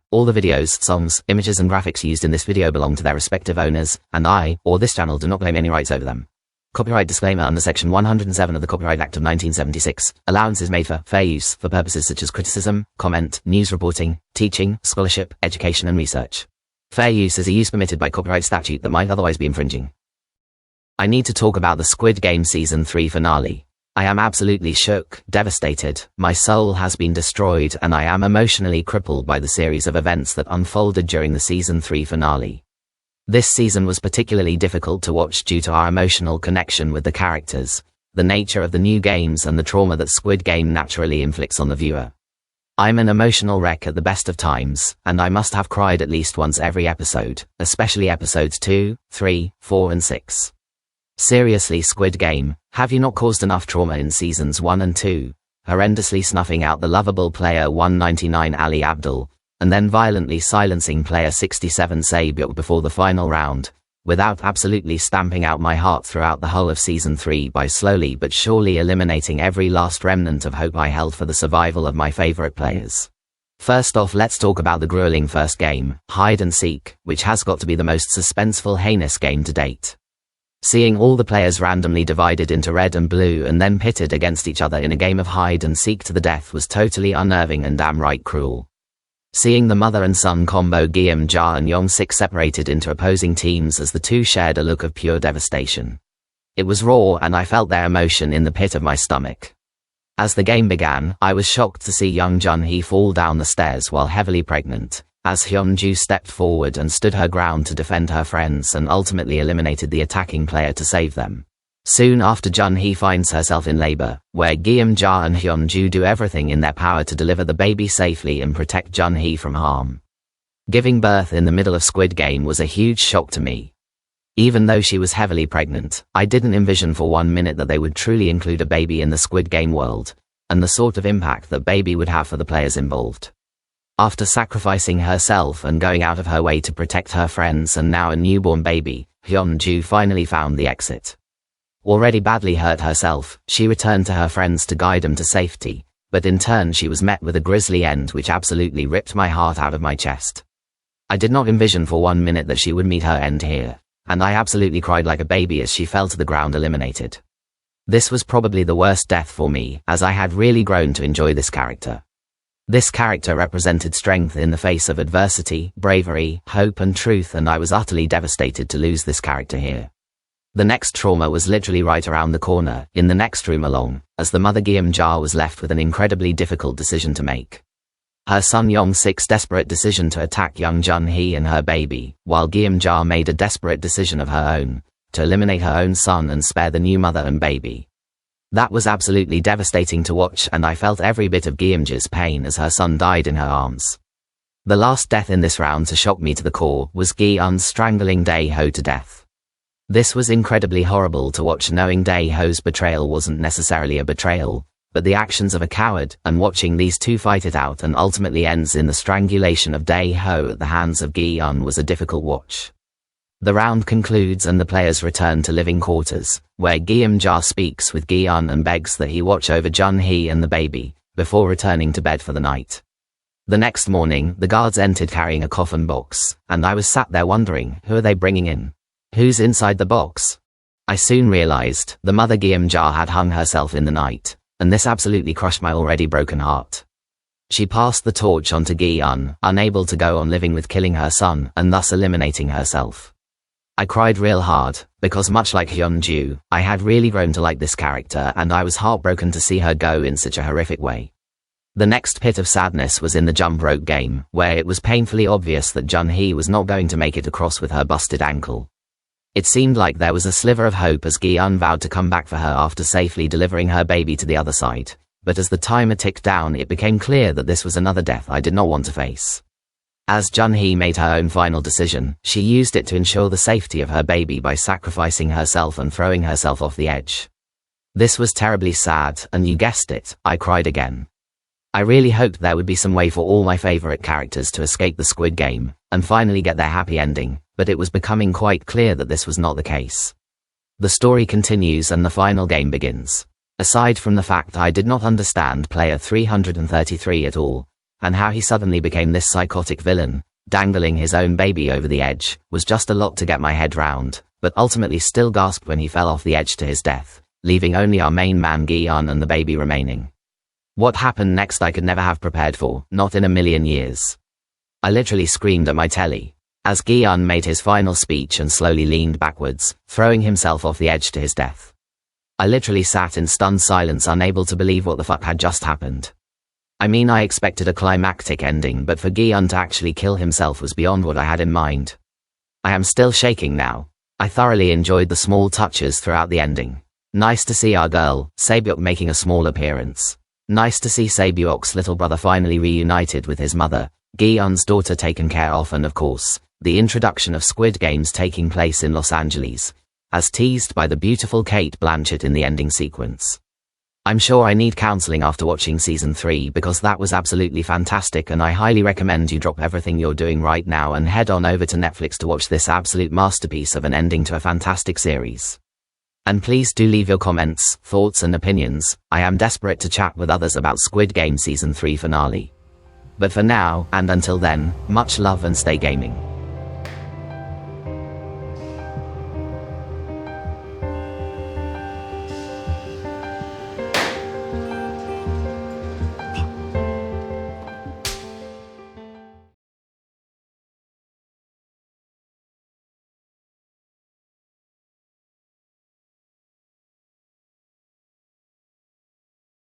All the videos, songs, images and graphics used in this video belong to their respective owners, and I, or this channel, do not claim any rights over them. Copyright disclaimer under Section 107 of the Copyright Act of 1976. Allowance is made for fair use for purposes such as criticism, comment, news reporting, teaching, scholarship, education and research. Fair use is a use permitted by copyright statute that might otherwise be infringing. I need to talk about the Squid Game Season 3 finale. I am absolutely shook, devastated, my soul has been destroyed, and I am emotionally crippled by the series of events that unfolded during the Season 3 finale. This season was particularly difficult to watch due to our emotional connection with the characters, the nature of the new games and the trauma that Squid Game naturally inflicts on the viewer. I'm an emotional wreck at the best of times, and I must have cried at least once every episode, especially episodes 2, 3, 4 and 6. Seriously, Squid Game, have you not caused enough trauma in seasons 1 and 2, horrendously snuffing out the lovable player 199 Ali Abdul, and then violently silencing player 67 Sae-byuk before the final round, without absolutely stamping out my heart throughout the whole of season 3 by slowly but surely eliminating every last remnant of hope I held for the survival of my favorite players. First off, let's talk about the grueling first game, Hide and Seek, which has got to be the most suspenseful, heinous game to date. Seeing all the players randomly divided into red and blue and then pitted against each other in a game of hide and seek to the death was totally unnerving and damn right cruel. Seeing the mother and son combo Geum-ja Yong-sik separated into opposing teams as the two shared a look of pure devastation. It was raw and I felt their emotion in the pit of my stomach. As the game began, I was shocked to see young Jun-hee fall down the stairs while heavily pregnant, as Hyun-ju stepped forward and stood her ground to defend her friends and ultimately eliminated the attacking player to save them. Soon after, Jun-hee finds herself in labor, where Geum-ja and Hyun-ju do everything in their power to deliver the baby safely and protect Jun-hee from harm. Giving birth in the middle of Squid Game was a huge shock to me. Even though she was heavily pregnant, I didn't envision for 1 minute that they would truly include a baby in the Squid Game world, and the sort of impact that baby would have for the players involved. After sacrificing herself and going out of her way to protect her friends and now a newborn baby, Hyun-ju finally found the exit. Already badly hurt herself, she returned to her friends to guide them to safety, but in turn she was met with a grisly end which absolutely ripped my heart out of my chest. I did not envision for 1 minute that she would meet her end here, and I absolutely cried like a baby as she fell to the ground eliminated. This was probably the worst death for me, as I had really grown to enjoy this character. This character represented strength in the face of adversity, bravery, hope and truth, and I was utterly devastated to lose this character here. The next trauma was literally right around the corner, in the next room along, as the mother Geum-ja was left with an incredibly difficult decision to make. Her son Yong-sik's desperate decision to attack young Jun-hee and her baby, while Geum-ja made a desperate decision of her own, to eliminate her own son and spare the new mother and baby. That was absolutely devastating to watch, and I felt every bit of Geum-ja's pain as her son died in her arms. The last death in this round to shock me to the core was Gi-hun's strangling Dae-ho to death. This was incredibly horrible to watch, knowing Dae-ho's betrayal wasn't necessarily a betrayal, but the actions of a coward, and watching these two fight it out and ultimately ends in the strangulation of Dae-ho at the hands of Gi-hun was a difficult watch. The round concludes and the players return to living quarters, where Geum-ja speaks with Gi-hun and begs that he watch over Jun-hee and the baby, before returning to bed for the night. The next morning, the guards entered carrying a coffin box, and I was sat there wondering, who are they bringing in? Who's inside the box? I soon realized, the mother Geum-ja had hung herself in the night, and this absolutely crushed my already broken heart. She passed the torch on to Gi-hun, unable to go on living with killing her son, and thus eliminating herself. I cried real hard, because much like Hyun-ju, I had really grown to like this character and I was heartbroken to see her go in such a horrific way. The next pit of sadness was in the jump rope game, where it was painfully obvious that Jun-hee was not going to make it across with her busted ankle. It seemed like there was a sliver of hope as Gi-hun vowed to come back for her after safely delivering her baby to the other side, but as the timer ticked down it became clear that this was another death I did not want to face. As Jun-hee made her own final decision, she used it to ensure the safety of her baby by sacrificing herself and throwing herself off the edge. This was terribly sad, and you guessed it, I cried again. I really hoped there would be some way for all my favorite characters to escape the Squid Game, and finally get their happy ending, but it was becoming quite clear that this was not the case. The story continues and the final game begins. Aside from the fact I did not understand player 333 at all, and how he suddenly became this psychotic villain, dangling his own baby over the edge, was just a lot to get my head round, but ultimately still gasped when he fell off the edge to his death, leaving only our main man Gi-hun and the baby remaining. What happened next I could never have prepared for, not in a million years. I literally screamed at my telly, as Gi-hun made his final speech and slowly leaned backwards, throwing himself off the edge to his death. I literally sat in stunned silence, unable to believe what the fuck had just happened. I mean, I expected a climactic ending, but for Gi-hun to actually kill himself was beyond what I had in mind. I am still shaking now. I thoroughly enjoyed the small touches throughout the ending. Nice to see our girl, Se-byuk, making a small appearance. Nice to see Se-byuk's little brother finally reunited with his mother, Gi-hun's daughter taken care of, and of course, the introduction of Squid Games taking place in Los Angeles, as teased by the beautiful Cate Blanchett in the ending sequence. I'm sure I need counseling after watching season 3 because that was absolutely fantastic, and I highly recommend you drop everything you're doing right now and head on over to Netflix to watch this absolute masterpiece of an ending to a fantastic series. And please do leave your comments, thoughts and opinions. I am desperate to chat with others about Squid Game season 3 finale. But for now, and until then, much love and stay gaming.